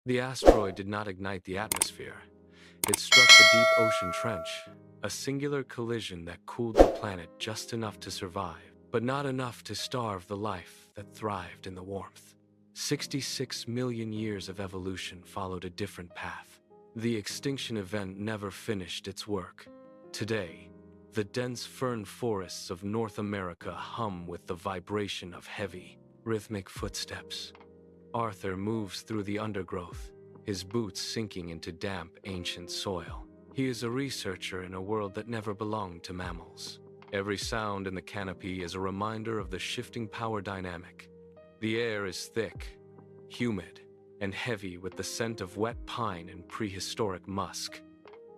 The asteroid did not ignite the atmosphere. It struck the deep ocean trench, a singular collision that cooled the planet just enough to survive, but not enough to starve the life that thrived in the warmth. 66 million years of evolution followed a different path. The extinction event never finished its work. Today, the dense fern forests of North America hum with the vibration of heavy, rhythmic footsteps. Arthur moves through the undergrowth, his boots sinking into damp, ancient soil. He is a researcher in a world that never belonged to mammals. Every sound in the canopy is a reminder of the shifting power dynamic. The air is thick, humid, and heavy with the scent of wet pine and prehistoric musk.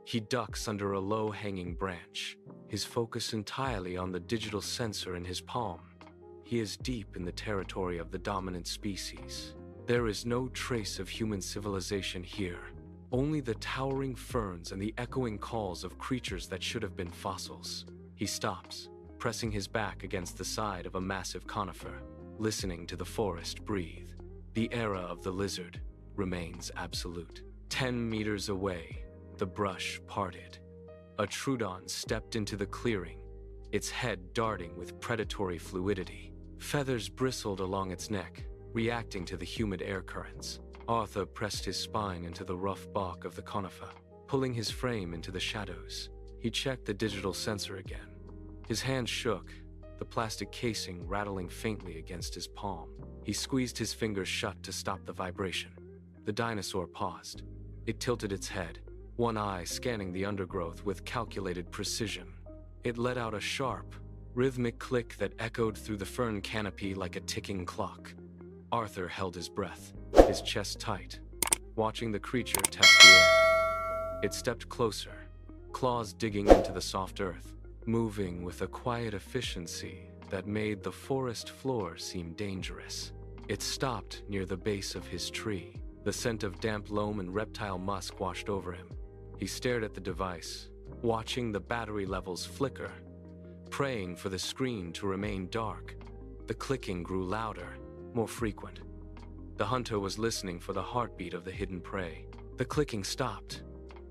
He ducks under a low-hanging branch, his focus entirely on the digital sensor in his palm. He is deep in the territory of the dominant species. There is no trace of human civilization here, only the towering ferns and the echoing calls of creatures that should have been fossils. He stops, pressing his back against the side of a massive conifer, listening to the forest breathe. The era of the lizard remains absolute. 10 meters away, the brush parted. A Troodon stepped into the clearing, its head darting with predatory fluidity. Feathers bristled along its neck, reacting to the humid air currents. Arthur pressed his spine into the rough bark of the conifer, pulling his frame into the shadows. He checked the digital sensor again. His hand shook, the plastic casing rattling faintly against his palm. He squeezed his fingers shut to stop the vibration. The dinosaur paused. It tilted its head, one eye scanning the undergrowth with calculated precision. It let out a sharp, rhythmic click that echoed through the fern canopy like a ticking clock. Arthur held his breath, his chest tight, watching the creature test the air. It stepped closer, claws digging into the soft earth, moving with a quiet efficiency that made the forest floor seem dangerous. It stopped near the base of his tree. The scent of damp loam and reptile musk washed over him. He stared at the device, watching the battery levels flicker, praying for the screen to remain dark. The clicking grew louder, more frequent. The hunter was listening for the heartbeat of the hidden prey. The clicking stopped.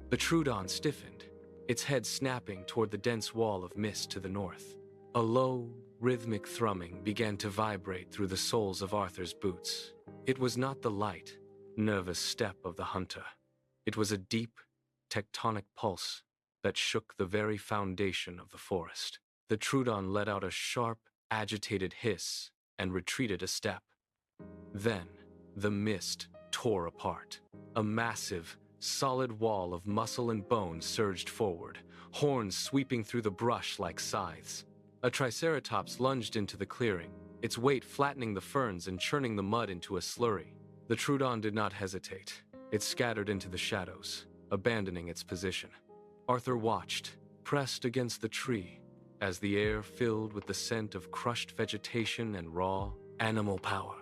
The Troodon stiffened, its head snapping toward the dense wall of mist to the north. A low, rhythmic thrumming began to vibrate through the soles of Arthur's boots. It was not the light, nervous step of the hunter. It was a deep, tectonic pulse that shook the very foundation of the forest. The Troodon let out a sharp, agitated hiss and retreated a step. Then, the mist tore apart. A massive, solid wall of muscle and bone surged forward, horns sweeping through the brush like scythes. A triceratops lunged into the clearing, its weight flattening the ferns and churning the mud into a slurry. The Troodon did not hesitate. It scattered into the shadows, abandoning its position. Arthur watched, pressed against the tree, as the air filled with the scent of crushed vegetation and raw, animal power.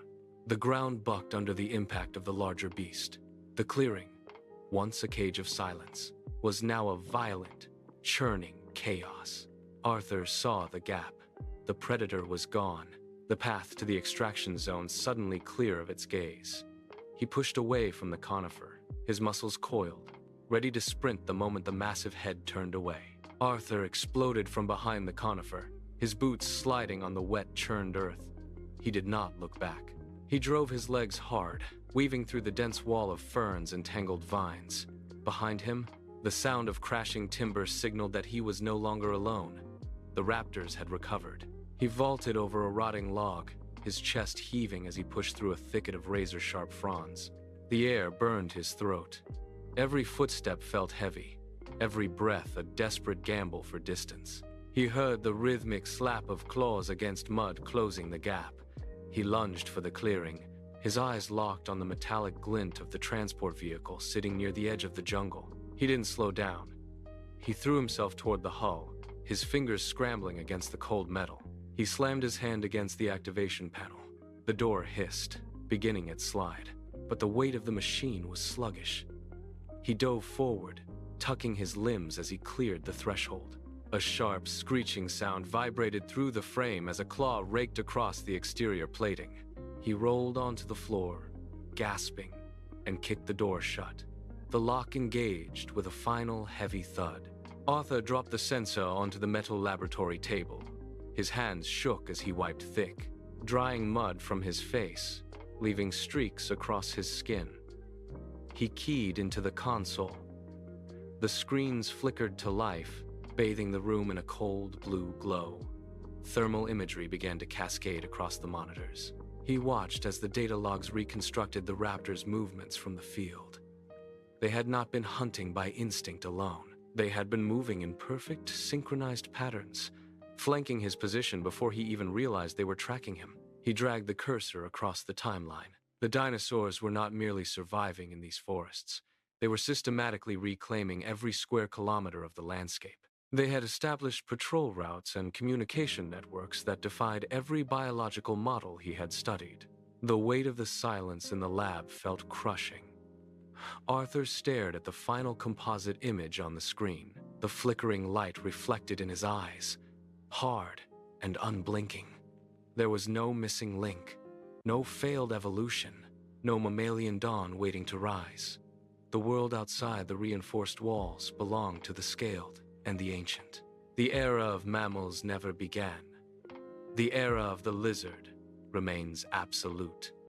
The ground bucked under the impact of the larger beast. The clearing, once a cage of silence, was now a violent, churning chaos. Arthur saw the gap. The predator was gone, the path to the extraction zone suddenly clear of its gaze. He pushed away from the conifer, his muscles coiled, ready to sprint the moment the massive head turned away. Arthur exploded from behind the conifer, his boots sliding on the wet, churned earth. He did not look back. He drove his legs hard, weaving through the dense wall of ferns and tangled vines. Behind him, the sound of crashing timber signaled that he was no longer alone. The raptors had recovered. He vaulted over a rotting log, his chest heaving as he pushed through a thicket of razor-sharp fronds. The air burned his throat. Every footstep felt heavy, every breath a desperate gamble for distance. He heard the rhythmic slap of claws against mud closing the gap. He lunged for the clearing, his eyes locked on the metallic glint of the transport vehicle sitting near the edge of the jungle. He didn't slow down. He threw himself toward the hull, his fingers scrambling against the cold metal. He slammed his hand against the activation panel. The door hissed, beginning its slide, but the weight of the machine was sluggish. He dove forward, tucking his limbs as he cleared the threshold. A sharp, screeching sound vibrated through the frame as a claw raked across the exterior plating. He rolled onto the floor, gasping, and kicked the door shut. The lock engaged with a final heavy thud. Arthur dropped the sensor onto the metal laboratory table. His hands shook as he wiped thick, drying mud from his face, leaving streaks across his skin. He keyed into the console. The screens flickered to life, bathing the room in a cold blue glow. Thermal imagery began to cascade across the monitors. He watched as the data logs reconstructed the raptor's movements from the field. They had not been hunting by instinct alone. They had been moving in perfect, synchronized patterns, flanking his position before he even realized they were tracking him. He dragged the cursor across the timeline. The dinosaurs were not merely surviving in these forests. They were systematically reclaiming every square kilometer of the landscape. They had established patrol routes and communication networks that defied every biological model he had studied. The weight of the silence in the lab felt crushing. Arthur stared at the final composite image on the screen, the flickering light reflected in his eyes, hard and unblinking. There was no missing link, no failed evolution, no mammalian dawn waiting to rise. The world outside the reinforced walls belonged to the scaled and the ancient. The era of mammals never began. The era of the lizard remains absolute.